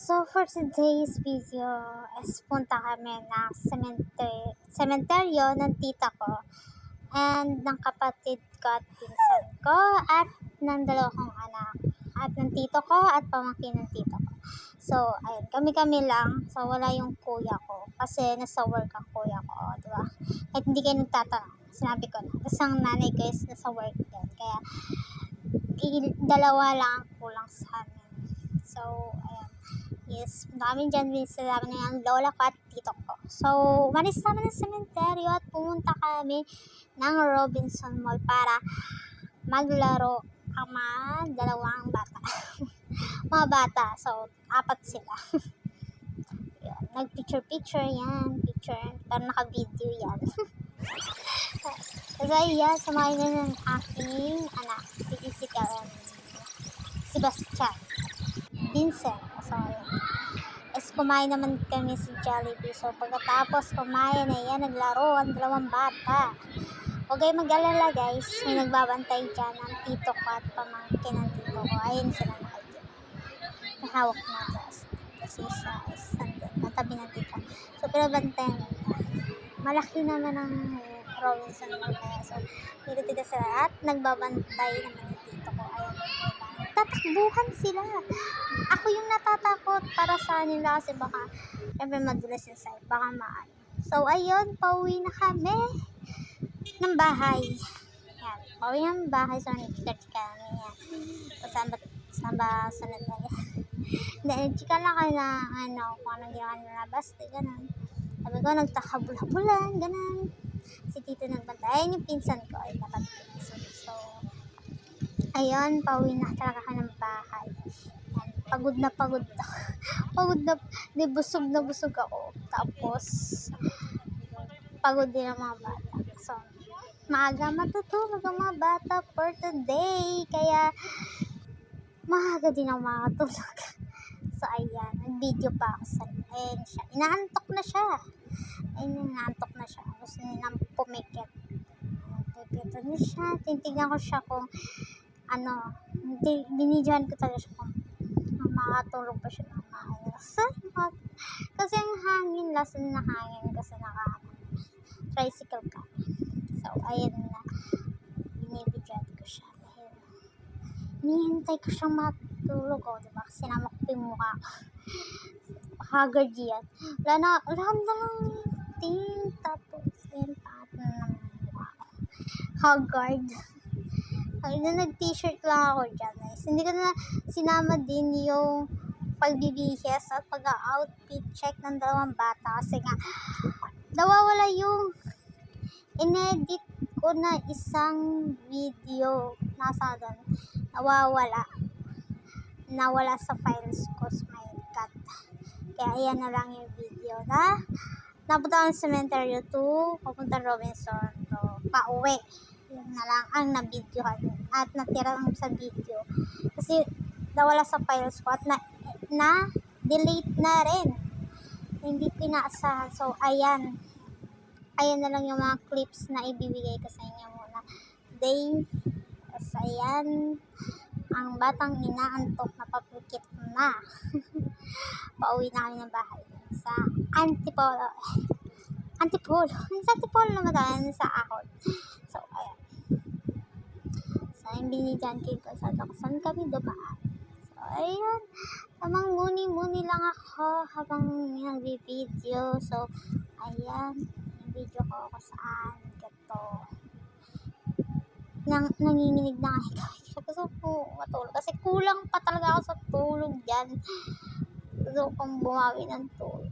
So for today's video is punta kami ng sementeryo ng tita ko and ng kapatid ko at pinsan ko at ng dalawa kong anak at ng tito ko at pamangkin ng tito ko. So ayun, kami-kami lang. So wala yung kuya ko kasi nasa work ang kuya ko, diba? At hindi kayo nagtatanong, sinabi ko na. Tapos ang nanay ko is nasa work din. Kaya dalawa lang ang kulang sa amin. So ayun. Yes, namin dyan, sila namin ang lola ko at tito ko. So, umalis namin ng sementeryo at pumunta kami ng Robinson Mall para maglaro ang mga dalawang bata. Mga bata, so, 4 sila. Yun, nag-picture yan, pero naka-video yan. Kasi yan, samahin na ng aking anak, si Sebastian. Vincent. So, kumain naman kami sa Jollibee. So, pagkatapos kumain na yan, naglaro ang dalawang bata. Huwag kayo mag-alala guys. May nagbabantay dyan ang tito ko at pamangkin ng tito ko. Ayun sila nakikita. Nahawak na ito. Kasi siya is katabi ng tito. So, pinabantayan nila. Malaki naman ang Robinson Mall kaya. So, dito sila at nagbabantay naman ng tito ko. Ayun. Tatakbuhan sila. Ako yung natatakot para sa nila kasi baka syempre madulas yung side, baka maano. So ayun, pauwi na kami ng bahay. Yan, pauwi ng bahay. So nagchika kami yan. So saan ba sunod na yan? Hindi, nagchika lang kayo na kung anong ginawa nila basta, ganun. Sabi ko, nagtakabula-bulan, ganun. Si tito nagbantay. Ayun yung pinsan ko, ay katabi ko. So ayun, pauwi na talaga ka ng bahay. Yan, pagod na pagod busog na busog ako. Tapos, pagod din ang mga bata. So, maaga matutulog ang mga bata for today. Kaya, maaga din ang makatulog. So, ayan, nag-video pa ako sa siya. Inaantok na siya. Inaantok na siya. Gusto niya nang pumikit. Pumikit na siya. Tintignan ko siya kung binidyohan ko talaga siya kung makatulog pa siya ng maayos. Kasi ang hangin, lasan na hangin kasi tricycle ka. So, ayun na. Binibidyohan ko siya. Dahil, hinihintay ko siyang matulog. O, diba? Kasi naman ko yung mukha ko. Haggard yan. Wala na lang ting. Tapos, yun, pato na ng mukha ko. Haggard. Nag-t-shirt lang ako dyan, guys. Hindi ko na sinama din yung pagbibihis at pag-outfit check ng dalawang bata kasi nga nawawala yung inedit ko na isang video nasa doon. Nawala sa files ko sa my cut. Kaya ayan na lang yung video na napunta ng cemetery to papunta Robinson to pauwi. Yun na lang ang na-videohan at natira lang sa video kasi nawala sa files ko at na-delete na rin, hindi pinaasahan. So ayan na lang yung mga clips na ibibigay ko sa inyo muna today. Kasi ayan, ang batang inaantok na papukit na. Pauwi na kami ng bahay sa Antipolo naman tayo sa Ahon. So ayan, yung binidyan ko sa saan kami dumaan. So, ayun. Tamang muni lang ako habang nag-video. So, ayan. Video ko ako saan. Gato. Nanginginig na nga ito. Gusto ko matulog. Kasi kulang pa talaga ako sa tulog dyan. Gusto kong bumawi ng tulog.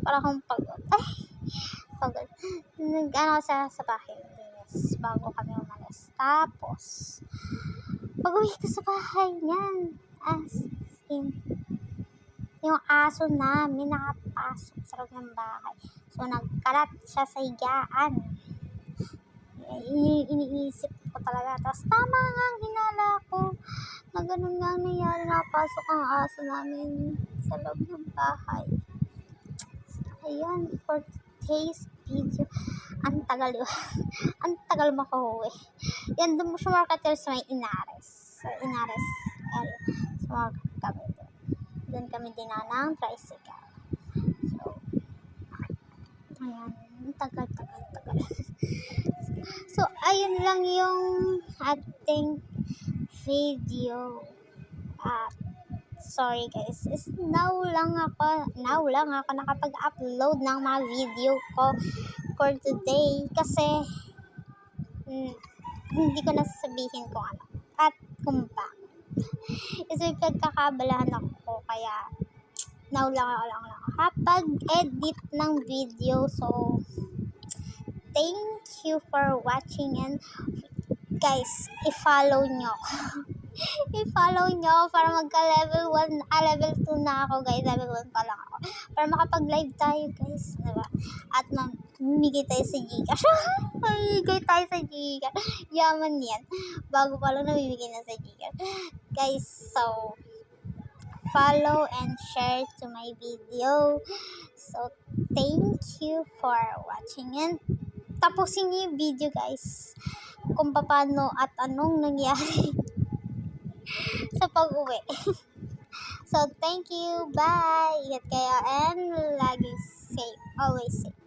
Para akong pagod. Pagod. Sa bahay. Bago kami umalis. Tapos, pag-uwi ko sa bahay niyan, yung aso namin nakapasok sa loob ng bahay. So, nagkalat siya sa higaan. Iniisip ko talaga. Tapos, tama nga ang hinala ko na ganun nga nangyari. Nakapasok ang aso namin sa loob ng bahay. So, ayan, for today's video. Ang tagal makauwi. Yan, doon mo siya market sa may Inares. Sa Inares area. So, market kami doon. Doon kami dinaan ng tricycle. So, ayan. Tagal. So, ayun lang yung ating video. Sorry guys. Now lang ako nakapag-upload ng mga video ko for today. Kasi, hindi ko nasasabihin kung ano. At kung ba. Kasi pagkakabalahan ako. Kaya, now lang ako nakapag-edit ng video. So, thank you for watching, and guys, i-follow nyo ako. I-follow nyo ako para magka-level 1, level 2 na ako guys. Level 1 pa lang ako. Para makapag-live tayo guys. Diba? At mamigay tayo sa Gcash. Mamigay tayo sa Gcash. Yaman yan. Bago pa lang namimigay na sa Gcash. Guys, so, follow and share to my video. So, thank you for watching, and tapusin niyo yung video guys kung paano at anong nangyari sa pag-uwi. So, thank you. Bye. Ingat kayo and lagi safe. Always safe.